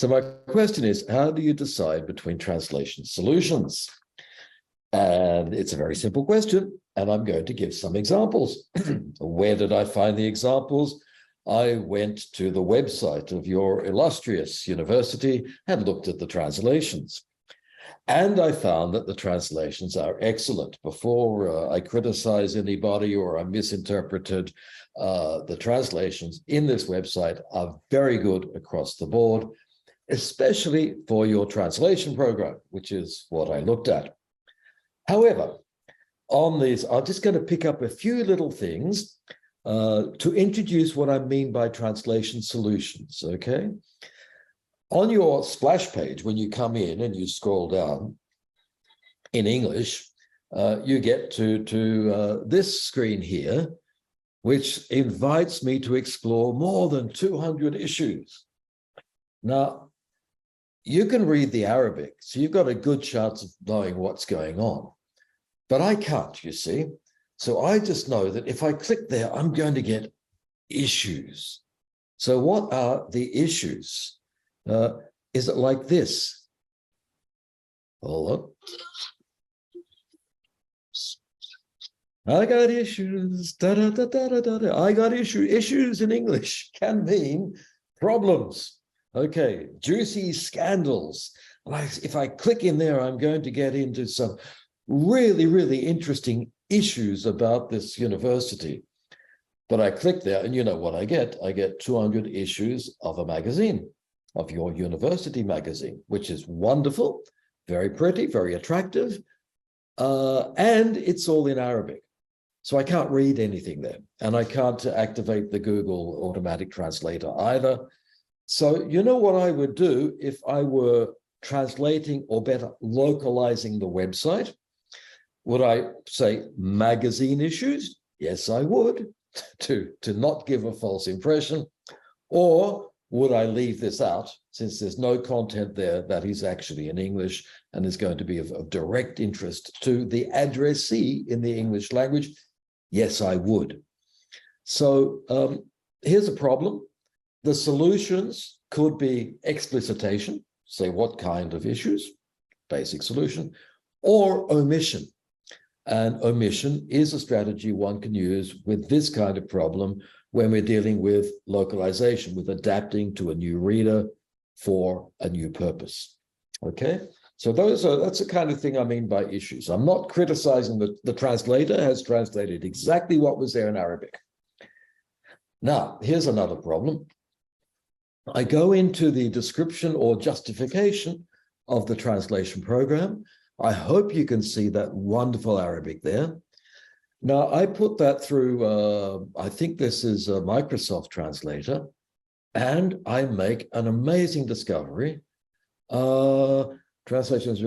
So my question is, how do you decide between translation solutions? And it's a very simple question, and I'm going to give some examples. Where did I find the examples? I went to the website of your illustrious university and looked at the translations. And I found that the translations are excellent. Before I criticize anybody or I misinterpreted, the translations in this website are very good across the board, especially for your translation program, which is what I looked at. However, on these, I'm just going to pick up a few little things to introduce what I mean by translation solutions, okay? On your splash page, when you come in and you scroll down in English, you get to this screen here, which invites me to explore more than 200 issues. Now, you can read the Arabic, so you've got a good chance of knowing what's going on. But I can't, you see. So I just know that if I click there, I'm going to get issues. So what are the issues? Is it like this? Hold on. I got issues. Da, da, da, da, da, da. I got issues. Issues in English can mean problems. Okay, juicy scandals. If I click in there, I'm going to get into some really, really interesting issues about this university. But I click there and you know what I get? I get 200 issues of a magazine, of your university magazine, which is wonderful, very pretty, very attractive, and it's all in Arabic. So I can't read anything there, and I can't activate the Google automatic translator either. So you know what I would do if I were translating, or better, localizing the website? Would I say magazine issues? Yes, I would, to not give a false impression. Or would I leave this out, since there's no content there that is actually in English and is going to be of direct interest to the addressee in the English language? Yes, I would. So here's a problem. The solutions could be explicitation, say what kind of issues, basic solution, or omission. And omission is a strategy one can use with this kind of problem when we're dealing with localization, with adapting to a new reader for a new purpose. Okay, so that's the kind of thing I mean by issues. I'm not criticizing the translator has translated exactly what was there in Arabic. Now, here's another problem. I go into the description or justification of the translation program. I hope you can see that wonderful Arabic there. Now, I put that through, I think this is a Microsoft translator, and I make an amazing discovery. Translations,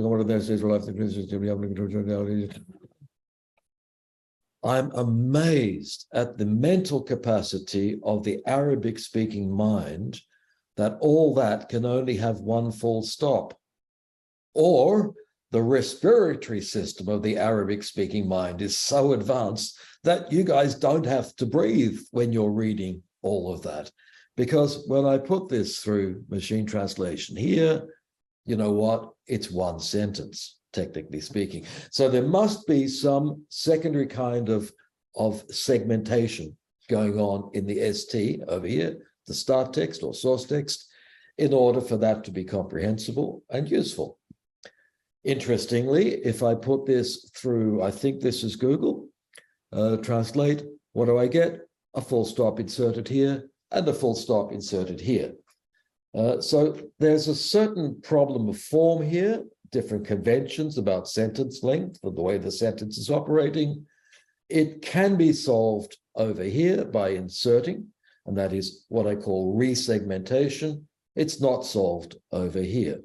I'm amazed at the mental capacity of the Arabic-speaking mind that all that can only have one full stop. Or the respiratory system of the Arabic-speaking mind is so advanced that you guys don't have to breathe when you're reading all of that. Because when I put this through machine translation here, you know what? It's one sentence, technically speaking. So there must be some secondary kind of segmentation going on in the ST over here, the start text or source text, in order for that to be comprehensible and useful. Interestingly, if I put this through, I think this is Google, translate, what do I get? A full stop inserted here and a full stop inserted here. So there's a certain problem of form here, different conventions about sentence length, or the way the sentence is operating. It can be solved over here by inserting, and that is what I call resegmentation. It's not solved over here.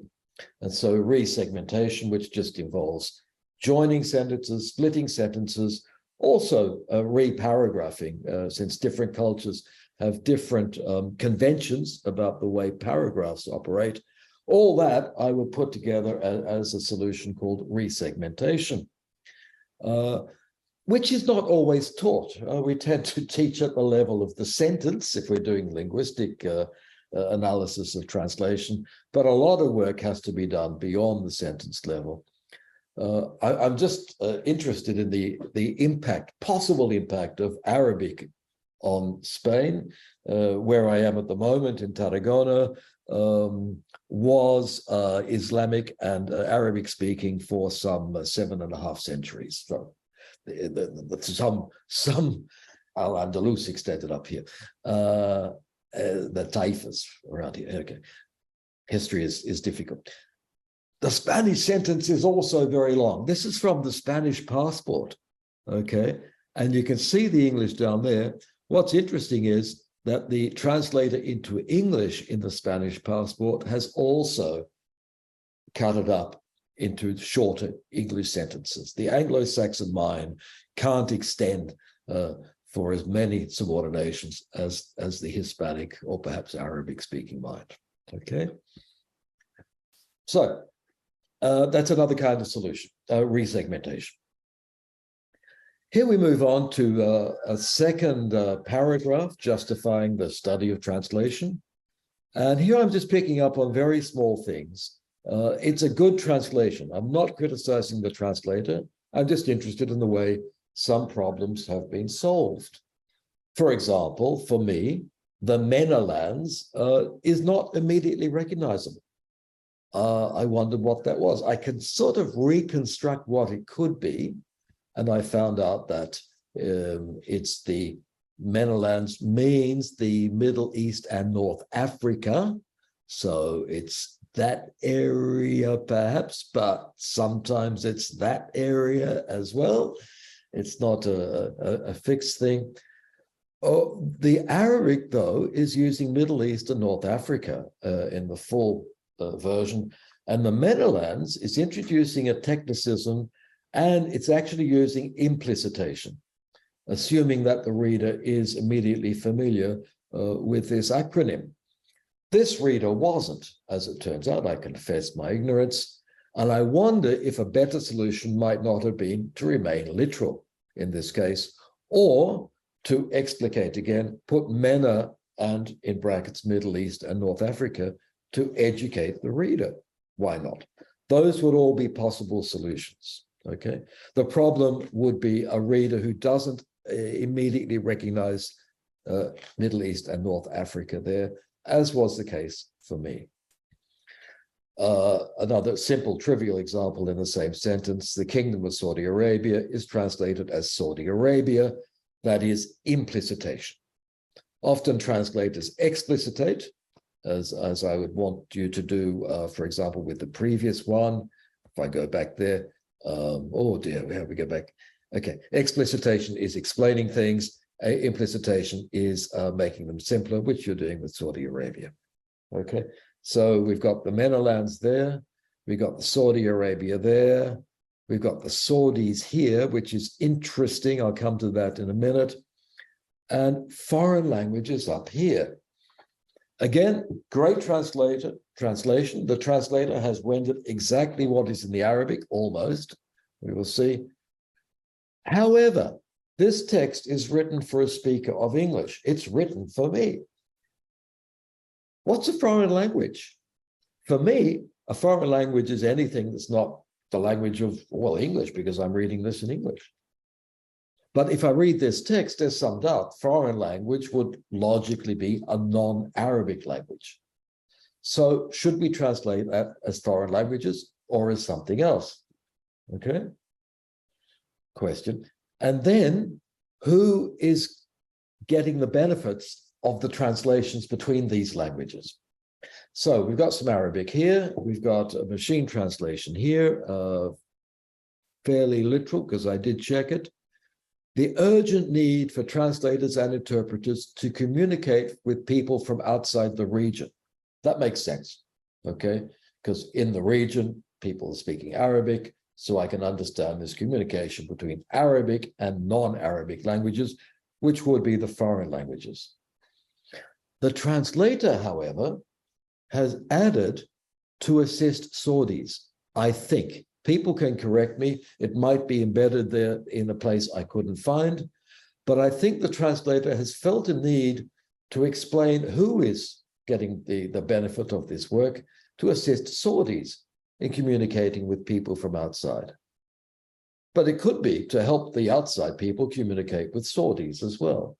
And so resegmentation, which just involves joining sentences, splitting sentences, also reparagraphing, since different cultures have different conventions about the way paragraphs operate. All that I will put together as a solution called resegmentation, which is not always taught. We tend to teach at the level of the sentence if we're doing linguistic analysis of translation, but a lot of work has to be done beyond the sentence level. I'm just interested in the impact, possible impact of Arabic on Spain. Where I am at the moment in Tarragona was Islamic and Arabic speaking for some 7.5 centuries. So some Al-Andalus extended up here. The Taifas around here. Okay, history is difficult. The Spanish sentence is also very long. This is from the Spanish passport, okay? And you can see the English down there. What's interesting is that the translator into English in the Spanish passport has also cut it up into shorter English sentences. The Anglo-Saxon mind can't extend for as many subordinations as the Hispanic or perhaps Arabic-speaking mind, okay? So, that's another kind of solution, resegmentation. Here we move on to a second paragraph justifying the study of translation. And here I'm just picking up on very small things. It's a good translation. I'm not criticizing the translator. I'm just interested in the way some problems have been solved. For example, for me, the Menalands is not immediately recognizable. I wondered what that was. I can sort of reconstruct what it could be, and I found out that it's the Menalands means the Middle East and North Africa, so it's that area perhaps, but sometimes it's that area as well. It's not a fixed thing. Oh, the Arabic, though, is using Middle East and North Africa in the full version, and the Menalands is introducing a technicism, and it's actually using implicitation, assuming that the reader is immediately familiar with this acronym. This reader wasn't, as it turns out. I confess my ignorance, and I wonder if a better solution might not have been to remain literal in this case, or to explicate again, put MENA and, in brackets, Middle East and North Africa to educate the reader. Why not? Those would all be possible solutions, okay? The problem would be a reader who doesn't immediately recognize Middle East and North Africa there, as was the case for me. Another simple, trivial example in the same sentence, the Kingdom of Saudi Arabia is translated as Saudi Arabia, that is implicitation. Often translate as explicitate, as I would want you to do, for example, with the previous one. If I go back there, oh dear, how do we go back? Okay, explicitation is explaining things. Implicitation is making them simpler, which you're doing with Saudi Arabia. Okay, so we've got the Menalands there. We've got the Saudi Arabia there. We've got the Saudis here, which is interesting. I'll come to that in a minute. And foreign languages up here. Again, great translation. The translator has rendered exactly what is in the Arabic, almost. We will see. However, this text is written for a speaker of English. It's written for me. What's a foreign language? For me, a foreign language is anything that's not the language of, well, English, because I'm reading this in English. But if I read this text, there's some doubt. Foreign language would logically be a non-Arabic language. So should we translate that as foreign languages or as something else? Okay. Question. And then who is getting the benefits of the translations between these languages? So we've got some Arabic here. We've got a machine translation here, fairly literal because I did check it. The urgent need for translators and interpreters to communicate with people from outside the region. That makes sense, okay? Because in the region, people are speaking Arabic, so I can understand this communication between Arabic and non-Arabic languages, which would be the foreign languages. The translator, however, has added to assist Saudis, I think. People can correct me. It might be embedded there in a place I couldn't find, but I think the translator has felt a need to explain who is getting the benefit of this work to assist Saudis in communicating with people from outside. But it could be to help the outside people communicate with Saudis as well.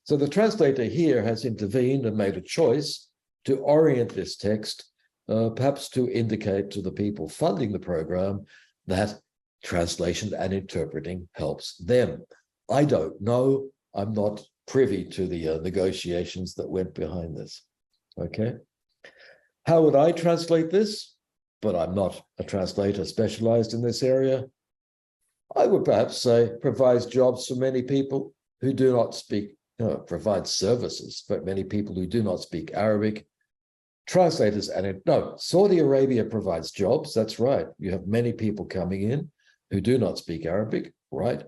So the translator here has intervened and made a choice to orient this text, perhaps to indicate to the people funding the program that translation and interpreting helps them. I don't know. I'm not privy to the negotiations that went behind this. Okay. How would I translate this? But I'm not a translator specialized in this area. I would perhaps say provides jobs for many people who do not speak, provides services for many people who do not speak Arabic. Translators, Saudi Arabia provides jobs. That's right. You have many people coming in who do not speak Arabic, right?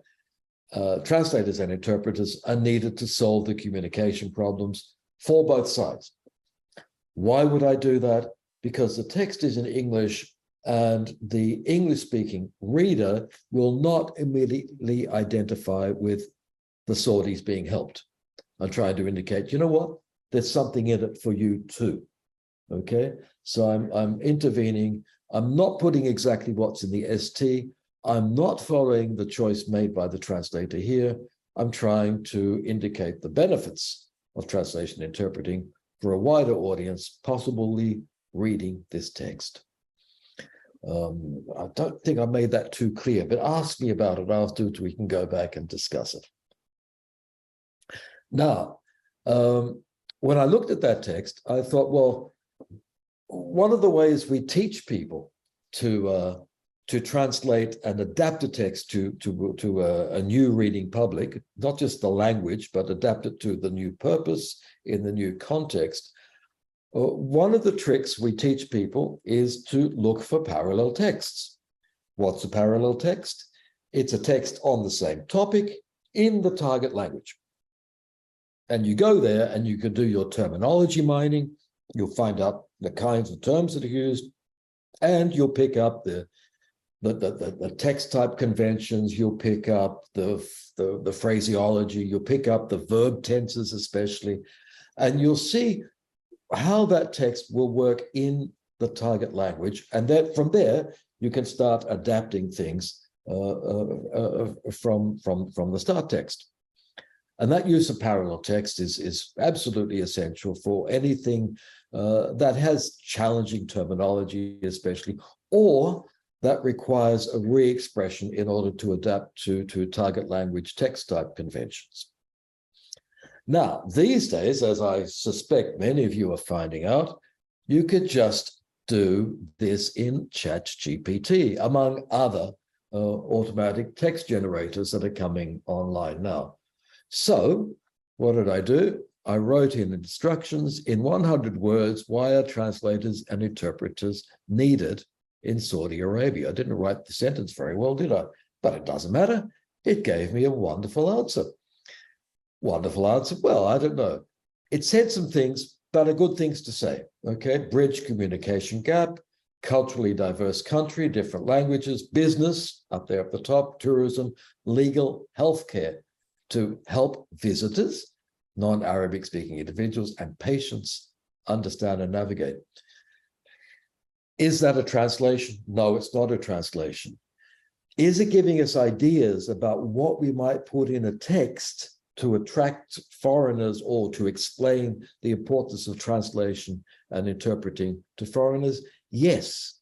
Translators and interpreters are needed to solve the communication problems for both sides. Why would I do that? Because the text is in English and the English-speaking reader will not immediately identify with the Saudis being helped. I'm trying to indicate, you know what? There's something in it for you too. Okay, so I'm intervening. I'm not putting exactly what's in the ST. I'm not following the choice made by the translator here. I'm trying to indicate the benefits of translation interpreting for a wider audience, possibly reading this text. I don't think I made that too clear, but ask me about it afterwards. We can go back and discuss it. Now, when I looked at that text, I thought, well, one of the ways we teach people to translate and adapt a text to a new reading public, not just the language, but adapt it to the new purpose in the new context. One of the tricks we teach people is to look for parallel texts. What's a parallel text? It's a text on the same topic in the target language. And you go there and you can do your terminology mining. You'll find out the kinds of terms that are used, and you'll pick up the text type conventions. You'll pick up the phraseology. You'll pick up the verb tenses especially, and you'll see how that text will work in the target language. And then from there, you can start adapting things from the start text. And that use of parallel text is absolutely essential for anything that has challenging terminology, especially, or that requires a re-expression in order to adapt to target language text type conventions. Now, these days, as I suspect many of you are finding out, you could just do this in ChatGPT, among other automatic text generators that are coming online now. So what did I do? I wrote in instructions in 100 words, why are translators and interpreters needed in Saudi Arabia? I didn't write the sentence very well, did I? But it doesn't matter. It gave me a wonderful answer. Wonderful answer. Well, I don't know. It said some things, but are good things to say. Okay, bridge communication gap, culturally diverse country, different languages, business, up there at the top, tourism, legal, healthcare, to help visitors, non-Arabic speaking individuals, and patients understand and navigate. Is that a translation? No, it's not a translation. Is it giving us ideas about what we might put in a text to attract foreigners or to explain the importance of translation and interpreting to foreigners? Yes,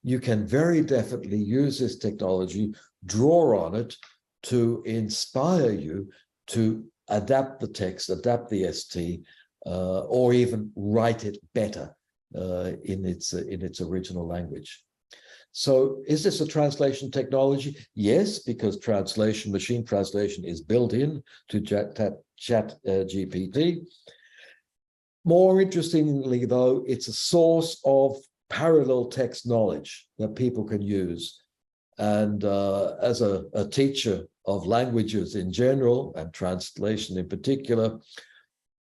you can very definitely use this technology, draw on it to inspire you to adapt the text, adapt the ST, or even write it better in its original language. So is this a translation technology? Yes, because translation, machine translation is built in to ChatGPT. More interestingly, though, it's a source of parallel text knowledge that people can use. And as a teacher of languages in general and translation in particular,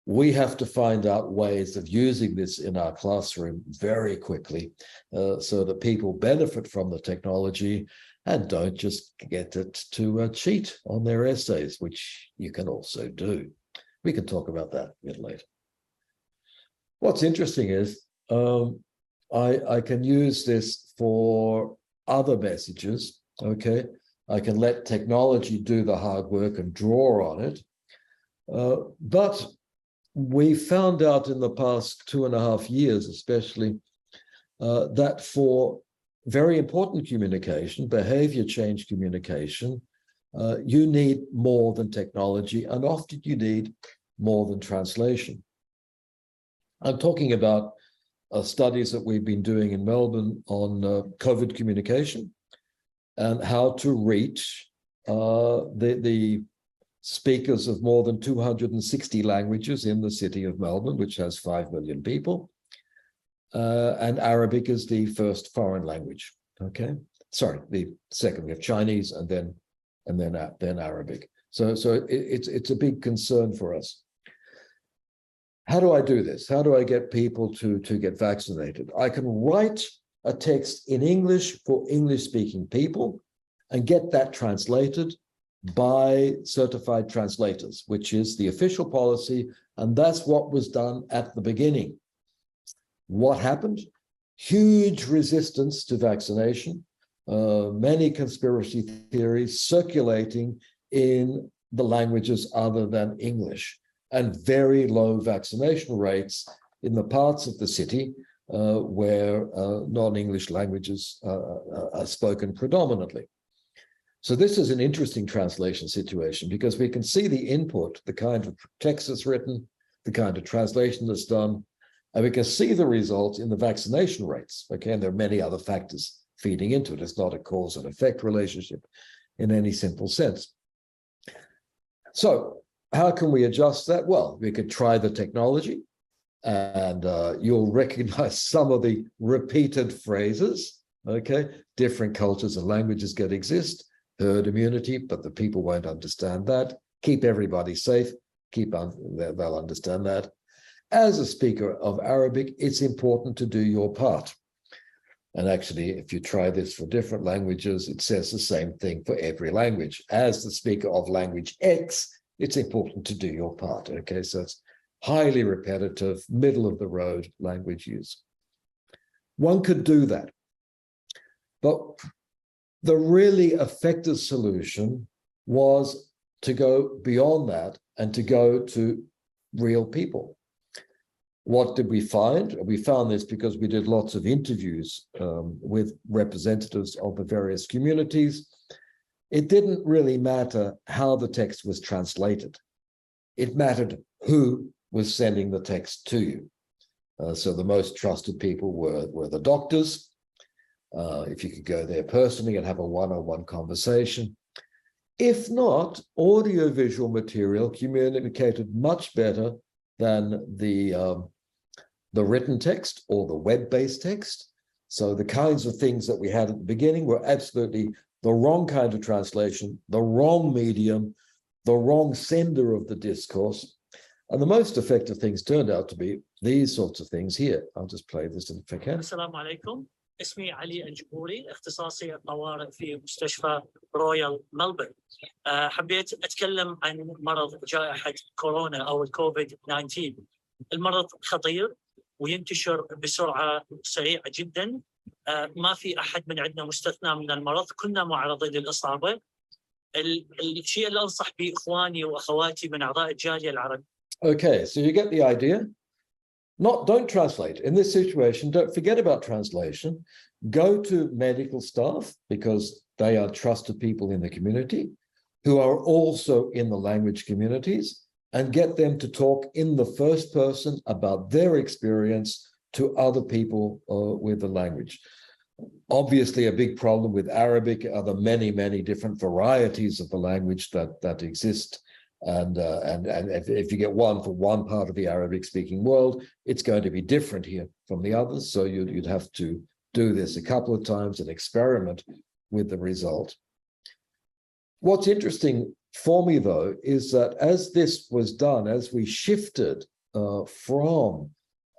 we have to find out ways of using this in our classroom very quickly so that people benefit from the technology and don't just get it to cheat on their essays, which you can also do. We can talk about that a bit later. What's interesting is I can use this for other messages, okay? I can let technology do the hard work and draw on it. But we found out in the past 2.5 years, especially, that for very important communication, behavior change communication, you need more than technology, and often you need more than translation. I'm talking about studies that we've been doing in Melbourne on COVID communication and how to reach the speakers of more than 260 languages in the city of Melbourne, which has 5 million people. And Arabic is the first foreign language. Okay, sorry, the second. We have Chinese and then Arabic. So it's a big concern for us. How do I do this? How do I get people to get vaccinated? I can write a text in English for English-speaking people and get that translated by certified translators, which is the official policy, and that's what was done at the beginning. What happened? Huge resistance to vaccination, many conspiracy theories circulating in the languages other than English, and very low vaccination rates in the parts of the city where non-English languages are spoken predominantly. So this is an interesting translation situation because we can see the input, the kind of text that's written, the kind of translation that's done, and we can see the results in the vaccination rates. Okay, and there are many other factors feeding into it. It's not a cause and effect relationship in any simple sense. So how can we adjust that? Well, we could try the technology, and you'll recognize some of the repeated phrases. Okay, different cultures and languages can exist. Herd immunity, but the people won't understand that. Keep everybody safe. They'll understand that. As a speaker of Arabic, it's important to do your part. And actually, if you try this for different languages, it says the same thing for every language. As the speaker of language X, it's important to do your part. Okay, so it's highly repetitive, middle of the road language use. One could do that. But the really effective solution was to go beyond that and to go to real people. What did we find? We found this because we did lots of interviews with representatives of the various communities. It didn't really matter how the text was translated. It mattered who was sending the text to you. So the most trusted people were the doctors. If you could go there personally and have a one-on-one conversation. If not, audiovisual material communicated much better than the written text or the web-based text. So the kinds of things that we had at the beginning were absolutely the wrong kind of translation, the wrong medium, the wrong sender of the discourse. And the most effective things turned out to be these sorts of things here. I'll just play this if I can. Assalamu alaikum. اسمي علي الجبوري اختصاصي الطوارئ في مستشفى رويال ملبورن. حبيت أتكلم عن مرض جائحة كورونا أو الكوفيد 19. المرض خطير وينتشر بسرعة سريعة جدا. ما في أحد من عندنا مستثنى من المرض، كلنا معرضين للإصابة. الشيء اللي أنصح به إخواني وأخواتي من أعضاء الجالية العربية. Okay, so you get the idea. Don't translate. In this situation, don't forget about translation. Go to medical staff because they are trusted people in the community who are also in the language communities, and get them to talk in the first person about their experience to other people with the language. Obviously, a big problem with Arabic are the many, many different varieties of the language that exist. And if you get one for one part of the Arabic-speaking world, it's going to be different here from the others. So you'd have to do this a couple of times and experiment with the result. What's interesting for me, though, is that as this was done, as we shifted from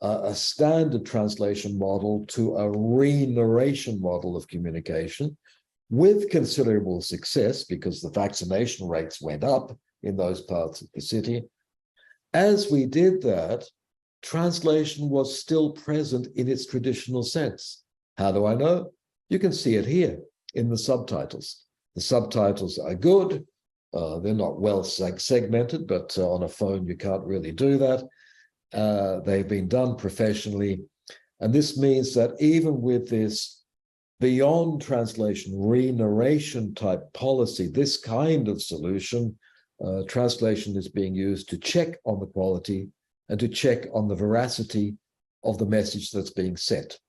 a standard translation model to a re-narration model of communication with considerable success because the vaccination rates went up in those parts of the city. As we did that, translation was still present in its traditional sense. How do I know? You can see it here in the subtitles. The subtitles are good. They're not well segmented, but on a phone you can't really do that. They've been done professionally. And this means that even with this beyond translation, re-narration type policy, this kind of solution, translation is being used to check on the quality and to check on the veracity of the message that's being sent.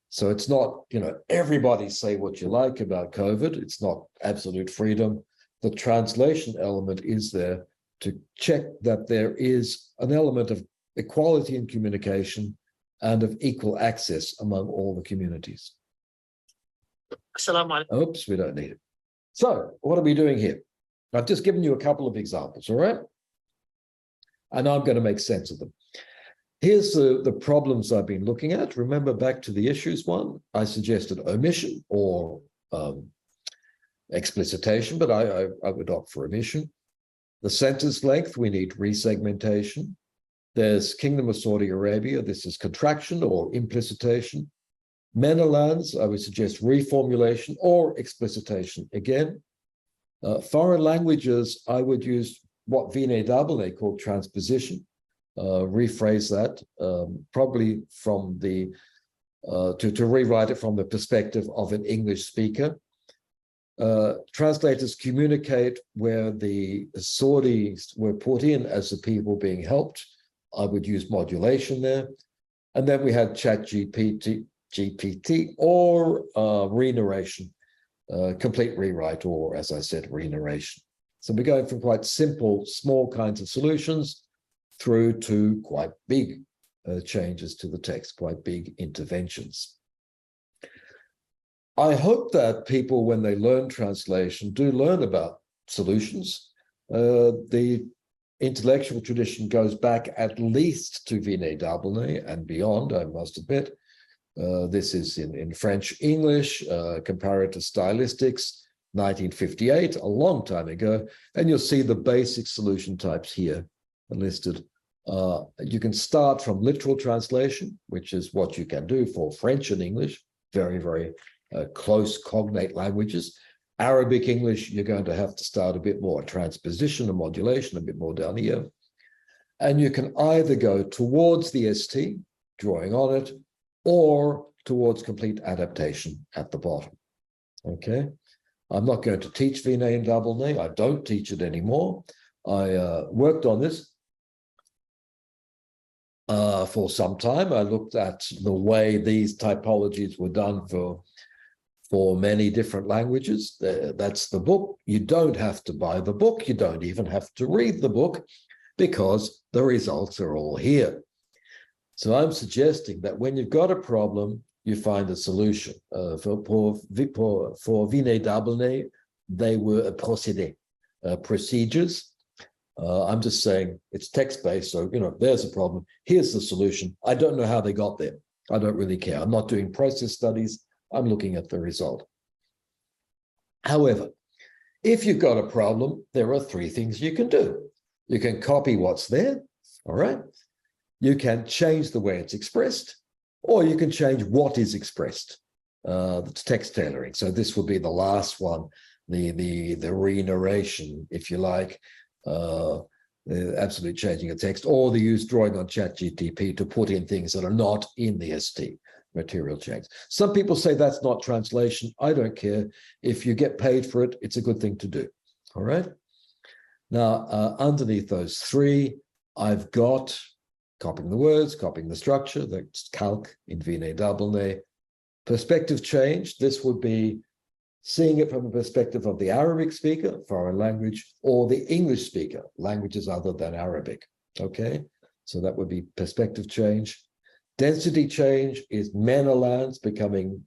So it's not, everybody say what you like about COVID. It's not absolute freedom. The translation element is there to check that there is an element of equality in communication and of equal access among all the communities. Assalamu alaikum. Oops, we don't need it. So what are we doing here? I've just given you a couple of examples, all right? And I'm going to make sense of them. Here's the problems I've been looking at. Remember back to the issues one, I suggested omission or explicitation, but I would opt for omission. The sentence length, we need resegmentation. There's Kingdom of Saudi Arabia. This is contraction or implicitation. Menelands, I would suggest reformulation or explicitation again. Foreign languages, I would use what Vinay called transposition. Rephrase that, probably from the, to rewrite it from the perspective of an English speaker. Translators communicate where the Saudis were put in as the people being helped. I would use modulation there. And then we had ChatGPT or re-narration, complete rewrite, or as I said, re-narration. So we're going from quite simple, small kinds of solutions through to quite big changes to the text, quite big interventions. I hope that people, when they learn translation, do learn about solutions. The intellectual tradition goes back at least to Vinay and beyond, I must admit. This is in French English, comparative stylistics, 1958, a long time ago. And you'll see the basic solution types here listed. You can start from literal translation, which is what you can do for French and English, very, very close cognate languages. Arabic English, you're going to have to start a bit more transposition and modulation, a bit more down here. And you can either go towards the ST, drawing on it, or towards complete adaptation at the bottom. Okay, I'm not going to teach Vinay and double nay. I don't teach it anymore. I worked on this for some time. I looked at the way these typologies were done for many different languages. That's the book. You don't have to buy the book. You don't even have to read the book because the results are all here. So I'm suggesting that when you've got a problem, you find a solution. For Vinay Dabelne, they were procedures. I'm just saying it's text-based, so there's a problem. Here's the solution. I don't know how they got there. I don't really care. I'm not doing process studies. I'm looking at the result. However, if you've got a problem, there are three things you can do. You can copy what's there, all right? You can change the way it's expressed, or you can change what is expressed. That's text tailoring. So this would be the last one, the re-narration, if you like, the absolute changing of text, or the use drawing on ChatGPT to put in things that are not in the ST. Material change. Some people say that's not translation. I don't care. If you get paid for it, it's a good thing to do. All right. Now, underneath those three, I've got copying the words, copying the structure, that's calc in Vinay Dabelne. Perspective change, this would be seeing it from the perspective of the Arabic speaker, foreign language, or the English speaker, languages other than Arabic. Okay, so that would be perspective change. Density change is MENA becoming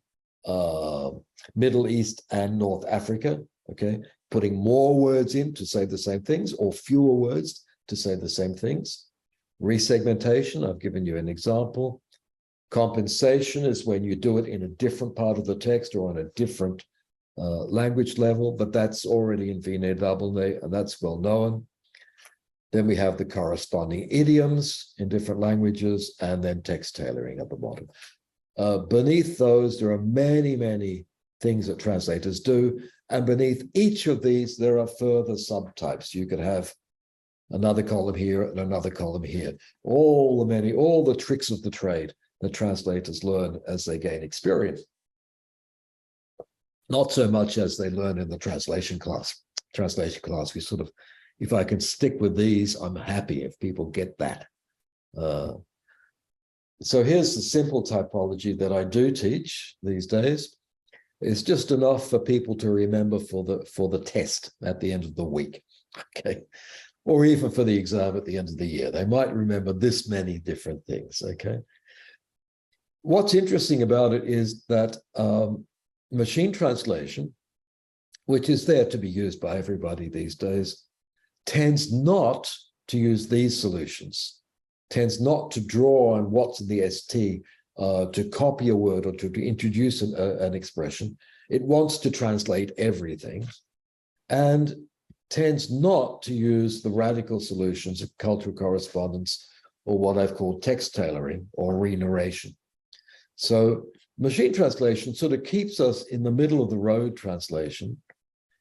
Middle East and North Africa, okay? Putting more words in to say the same things or fewer words to say the same things. Resegmentation, I've given you an example. Compensation is when you do it in a different part of the text or on a different language level, but that's already in Vinay Dabelne, and that's well known. Then we have the corresponding idioms in different languages, and then text tailoring at the bottom. Beneath those, there are many, many things that translators do. And beneath each of these, there are further subtypes. You could have another column here and another column here. All the tricks of the trade that translators learn as they gain experience. Not so much as they learn in the translation class. Translation class, we sort of, if I can stick with these, I'm happy if people get that. So here's the simple typology that I do teach these days. It's just enough for people to remember for the test at the end of the week, okay? Or even for the exam at the end of the year. They might remember this many different things, okay? What's interesting about it is that machine translation, which is there to be used by everybody these days, tends not to use these solutions, tends not to draw on what's in the ST to copy a word or to introduce an expression. It wants to translate everything and tends not to use the radical solutions of cultural correspondence or what I've called text tailoring or re-narration. So machine translation sort of keeps us in the middle of the road translation.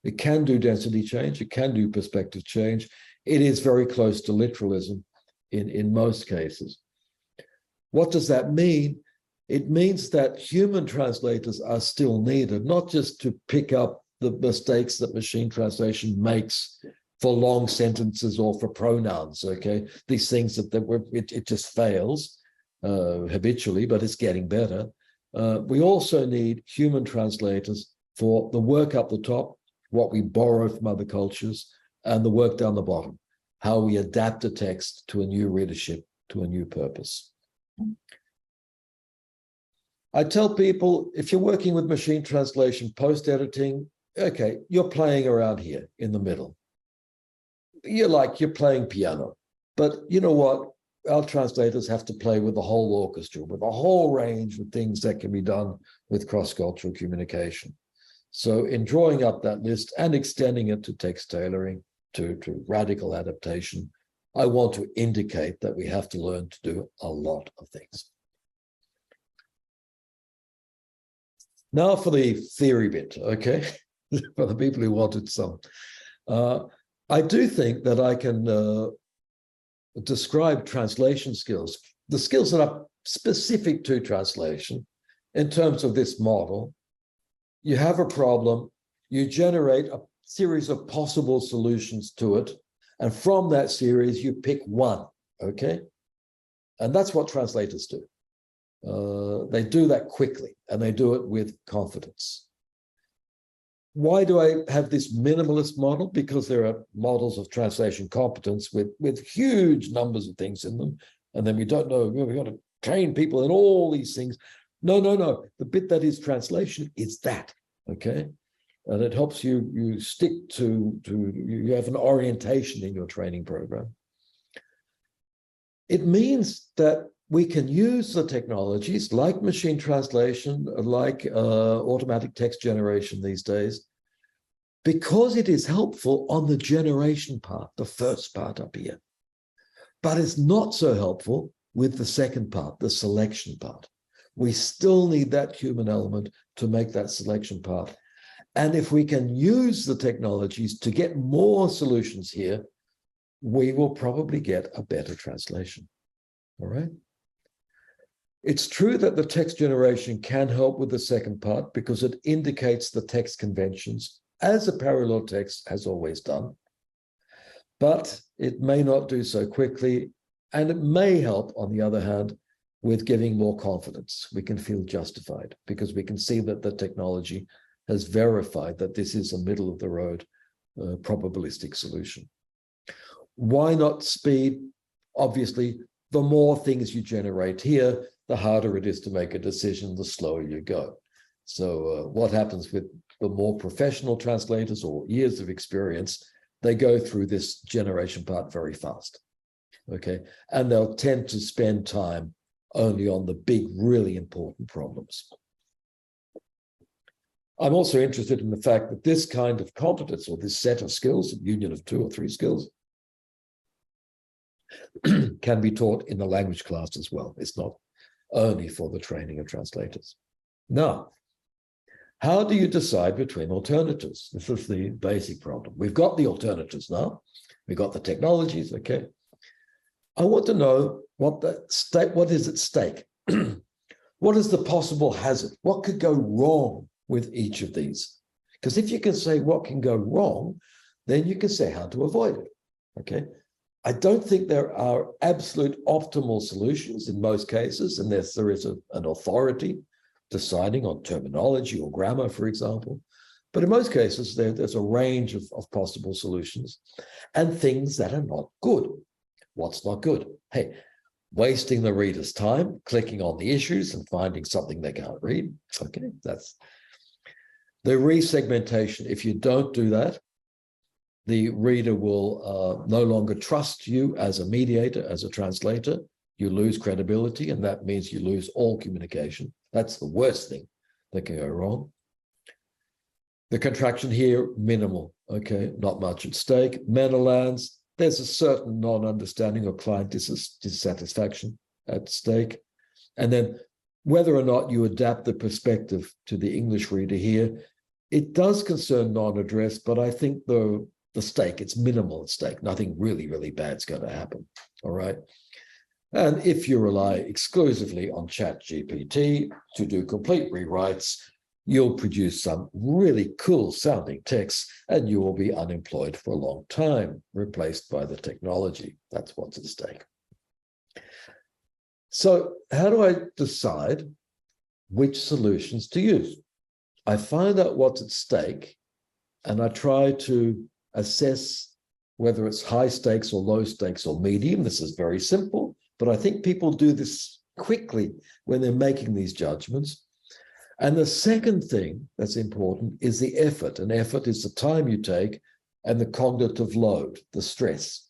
It can do density change. It can do perspective change. It is very close to literalism in most cases. What does that mean? It means that human translators are still needed, not just to pick up the mistakes that machine translation makes for long sentences or for pronouns, okay? These things it just fails habitually, but it's getting better. We also need human translators for the work up the top, what we borrow from other cultures, and the work down the bottom, how we adapt a text to a new readership, to a new purpose. I tell people, if you're working with machine translation, post-editing, okay, you're playing around here in the middle. You're playing piano. But you know what? Our translators have to play with the whole orchestra, with a whole range of things that can be done with cross-cultural communication. So in drawing up that list and extending it to text tailoring, to radical adaptation, I want to indicate that we have to learn to do a lot of things. Now for the theory bit, okay? For the people who wanted some. I do think that I can describe translation skills, the skills that are specific to translation in terms of this model. You have a problem, you generate a series of possible solutions to it, and from that series, you pick one, okay? And that's what translators do. They do that quickly, and they do it with confidence. Why do I have this minimalist model? Because there are models of translation competence with huge numbers of things in them, and then we don't know, we've got to train people in all these things. No. The bit that is translation is that, okay? And it helps you stick to you have an orientation in your training program. It means that we can use the technologies like machine translation, like automatic text generation these days, because it is helpful on the generation part, the first part up here. But it's not so helpful with the second part, the selection part. We still need that human element to make that selection part. And if we can use the technologies to get more solutions here, we will probably get a better translation. All right? It's true that the text generation can help with the second part because it indicates the text conventions as a parallel text has always done, but it may not do so quickly, and it may help, on the other hand, with giving more confidence. We can feel justified because we can see that the technology has verified that this is a middle-of-the-road probabilistic solution. Why not speed? Obviously, the more things you generate here, the harder it is to make a decision, the slower you go. So what happens with the more professional translators or years of experience, they go through this generation part very fast, okay? And they'll tend to spend time only on the big, really important problems. I'm also interested in the fact that this kind of competence or this set of skills, a union of 2 or 3 skills, can be taught in the language class as well. It's not only for the training of translators. Now, how do you decide between alternatives? This is the basic problem. We've got the alternatives now. We've got the technologies, okay? I want to know what is at stake. What is the possible hazard? What could go wrong with each of these? Because if you can say what can go wrong, then you can say how to avoid it, okay? I don't think there are absolute optimal solutions in most cases, unless there is an authority deciding on terminology or grammar, for example. But in most cases, there's a range of possible solutions and things that are not good. What's not good? Hey, wasting the reader's time, clicking on the issues and finding something they can't read. Okay, that's the resegmentation. If you don't do that, the reader will no longer trust you as a mediator, as a translator. You lose credibility, and that means you lose all communication. That's the worst thing that can go wrong. The contraction here, minimal, okay, not much at stake. Menolans, there's a certain non-understanding or client dissatisfaction at stake. And then whether or not you adapt the perspective to the English reader here, it does concern non-address, but I think the stake, it's minimal at stake. Nothing really, really bad's going to happen, all right? And if you rely exclusively on ChatGPT to do complete rewrites, you'll produce some really cool sounding text and you will be unemployed for a long time, replaced by the technology. That's what's at stake. So how do I decide which solutions to use? I find out what's at stake and I try to assess whether it's high stakes or low stakes or medium. This is very simple, but I think people do this quickly when they're making these judgments. And the second thing that's important is the effort. And effort is the time you take and the cognitive load, the stress.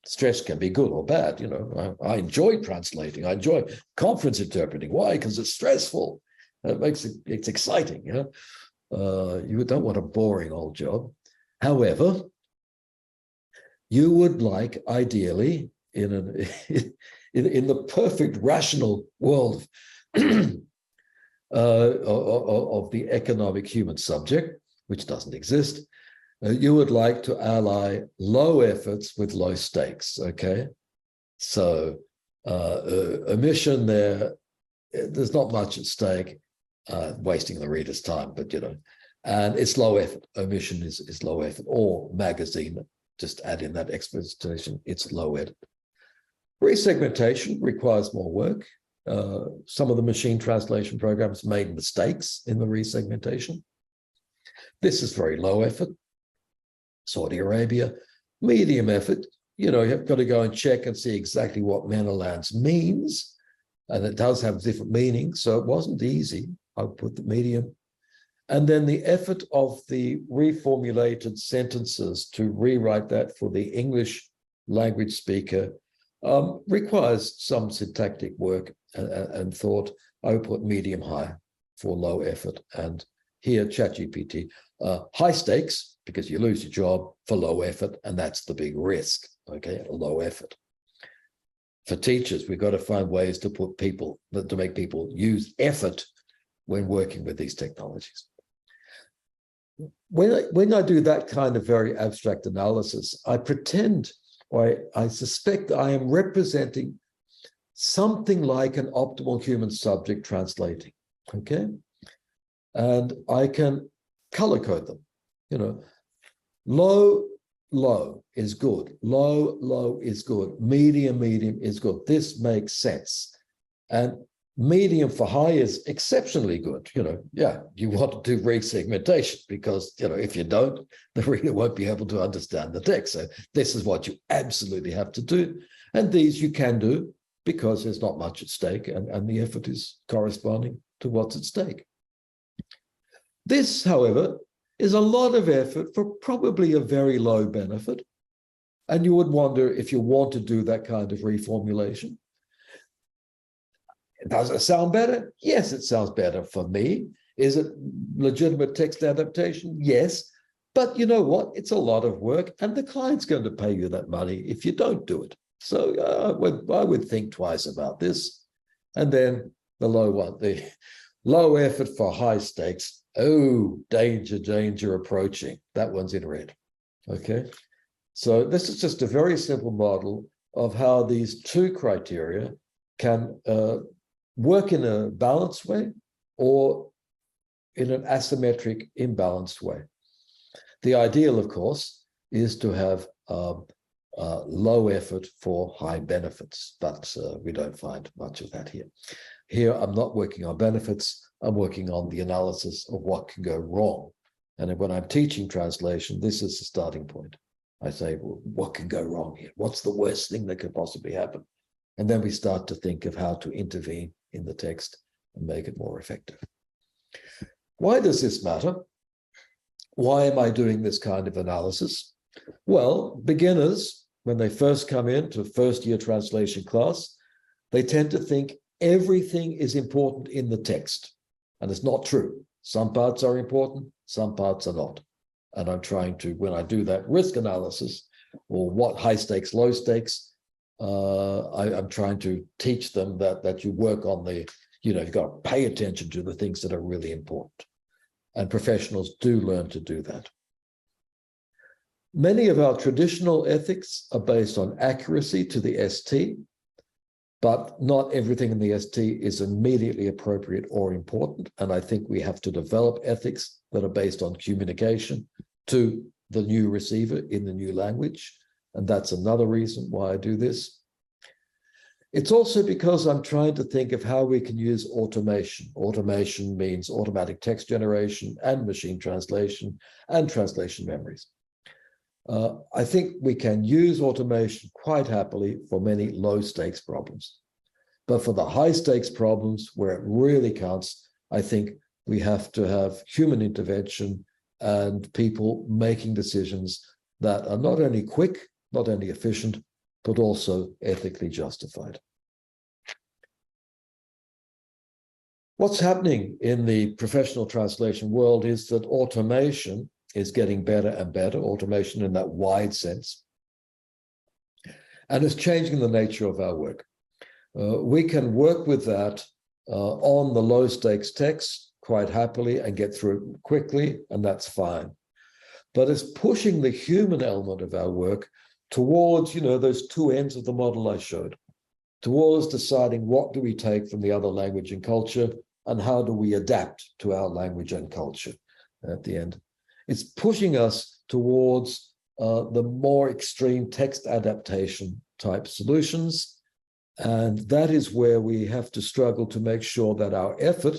Stress can be good or bad. You know, I enjoy translating. I enjoy conference interpreting. Why? Because it's stressful. It makes it's exciting. You know? You don't want a boring old job. However, you would like, ideally, in the perfect rational world of the economic human subject, which doesn't exist, you would like to ally low efforts with low stakes, okay? So omission there's not much at stake, wasting the reader's time, but you know, and it's low effort. Omission is low effort, or magazine, just add in that explanation, it's low effort. Resegmentation requires more work. Some of the machine translation programs made mistakes in the resegmentation. This is very low effort. Saudi Arabia, medium effort. You know, you've got to go and check and see exactly what Menolans means. And it does have different meanings, so it wasn't easy. I would put the medium. And then the effort of the reformulated sentences to rewrite that for the English language speaker requires some syntactic work and thought. I would put medium high for low effort. And here, ChatGPT, high stakes, because you lose your job, for low effort, and that's the big risk, okay, low effort. For teachers, we've got to find ways to put people, to make people use effort when working with these technologies. When I do that kind of very abstract analysis, I pretend, or I suspect I am representing something like an optimal human subject translating, okay? And I can color code them, you know, low is good, low is good, medium is good. This makes sense. And medium for high is exceptionally good. You know, yeah, you want to do resegmentation because, you know, if you don't, the reader won't be able to understand the text. So this is what you absolutely have to do. And these you can do because there's not much at stake and the effort is corresponding to what's at stake. This, however, is a lot of effort for probably a very low benefit. And you would wonder if you want to do that kind of reformulation. Does it sound better? Yes, it sounds better for me. Is it legitimate text adaptation? Yes. But you know what? It's a lot of work and the client's going to pay you that money if you don't do it. So I would think twice about this. And then the low one, the low effort for high stakes. Oh, danger, danger approaching. That one's in red. Okay. So this is just a very simple model of how these two criteria can work in a balanced way or in an asymmetric, imbalanced way. The ideal, of course, is to have low effort for high benefits, but we don't find much of that here. Here, I'm not working on benefits, I'm working on the analysis of what can go wrong. And when I'm teaching translation, this is the starting point. I say, well, what can go wrong here? What's the worst thing that could possibly happen? And then we start to think of how to intervene in the text and make it more effective. Why does this matter? Why am I doing this kind of analysis? Well, beginners, when they first come into first-year translation class, they tend to think everything is important in the text. And it's not true. Some parts are important, some parts are not. And I'm trying to, when I do that risk analysis, or what high stakes, low stakes, I'm trying to teach them that you work on the, you've got to pay attention to the things that are really important. And professionals do learn to do that. Many of our traditional ethics are based on accuracy to the ST, but not everything in the ST is immediately appropriate or important. And I think we have to develop ethics that are based on communication to the new receiver in the new language. And that's another reason why I do this. It's also because I'm trying to think of how we can use automation. Automation means automatic text generation and machine translation and translation memories. I think we can use automation quite happily for many low stakes problems. But for the high stakes problems where it really counts, I think we have to have human intervention and people making decisions that are not only quick, not only efficient, but also ethically justified. What's happening in the professional translation world is that automation is getting better and better, automation in that wide sense, and it's changing the nature of our work. We can work with that on the low stakes text quite happily and get through it quickly, and that's fine. But it's pushing the human element of our work towards, those two ends of the model I showed, towards deciding what do we take from the other language and culture and how do we adapt to our language and culture at the end. It's pushing us towards the more extreme text adaptation type solutions. And that is where we have to struggle to make sure that our effort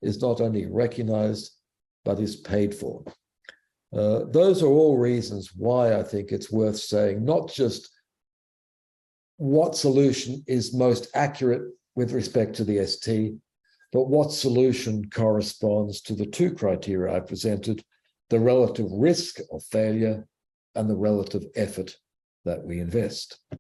is not only recognized, but is paid for. Those are all reasons why I think it's worth saying, not just what solution is most accurate with respect to the ST, but what solution corresponds to the two criteria I presented, the relative risk of failure and the relative effort that we invest.